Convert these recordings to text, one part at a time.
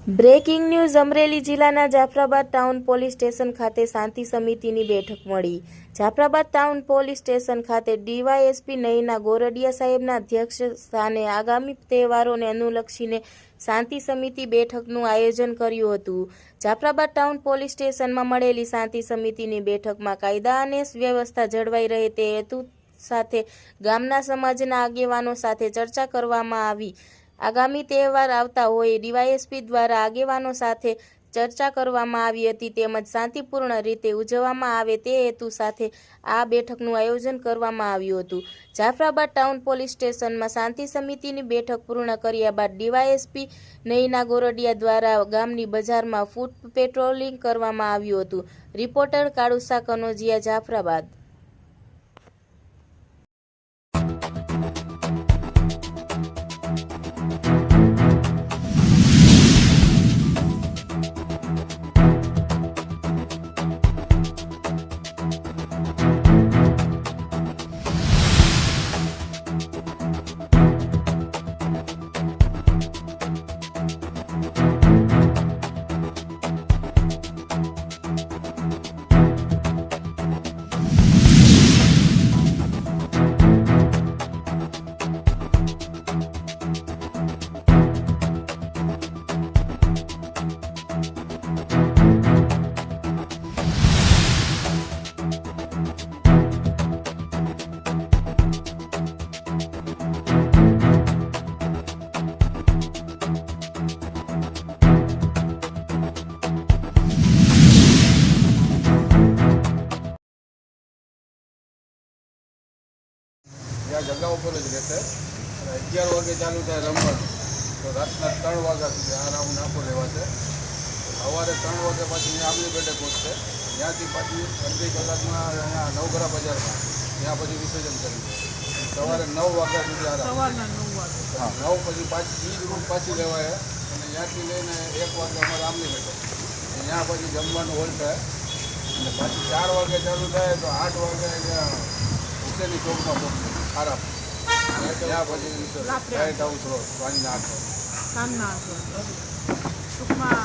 Breaking news Amreli જિલ્લાના Jafrabad town police station ખાતે શાંતિ સમિતિની બેઠક મળી। જાફરાબાદ ટાઉન પોલીસ સ્ટેશન ખાતે ડીવાયએસપી નયના ગોરડિયા સાહેબના અધ્યક્ષ સ્થાને આગામી તહેવારોને અનુલક્ષીને શાંતિ સમિતિ બેઠકનું આયોજન કર્યું હતું। જાફરાબાદ ટાઉન પોલીસ સ્ટેશનમાં મળેલી શાંતિ સમિતિની બેઠકમાં કાયદા અને વ્યવસ્થા જળવાઈ રહે તે હેતુ સાથે ગામના સમાજના આગેવાનો સાથે ચર્ચા કરવામાં આવી। આગામી તહેવાર આવતા હોય ડીવાયએસપી દ્વારા આગેવાનો સાથે ચર્ચા કરવામાં આવી હતી તેમજ શાંતિપૂર્ણ રીતે ઉજવવામાં આવે તે હેતુ સાથે આ બેઠકનું આયોજન કરવામાં આવ્યું હતું। જાફરાબાદ ટાઉન પોલીસ સ્ટેશનમાં શાંતિ સમિતિની બેઠક પૂર્ણ કર્યા બાદ ડીવાયએસપી નયના ગોરડિયા દ્વારા ગામની બજારમાં ફૂટ પેટ્રોલિંગ કરવામાં આવ્યું હતું। રિપોર્ટર કાળુસા કનોજિયા, જાફરાબાદ। ત્યાં જગ્યા ઉપર જ રહેશે અને 11 વાગે ચાલુ થાય રમવાનું તો રાતના 3 વાગ્યા સુધી આ રાઉન્ડ આખો લેવાશે। સવારે 3 વાગે પછી આમલી પેટે પહોંચશે, ત્યાંથી પાછી અડધી કલાકમાં અહીંયા નવઘરા બજારમાં ત્યાં પછી વિસર્જન કરી સવારે 9 વાગ્યા સુધી સવારના 9 વાગે હા 9 પછી પાછી એ જ રૂટ પાછી લેવાય અને ત્યાંથી લઈને 1 વાગે અમારે આમલી પેટે ત્યાં પછી જમવાનું હોલ થાય અને પાછી 4 વાગે ચાલુ થાય તો 8 વાગે હુસેની ચોકમાં પહોંચે આરામ ત્યાં પછી લાઇટ હાઉસ રોડ સાંજના 8 ટૂંકમાં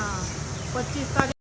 25 તારીખ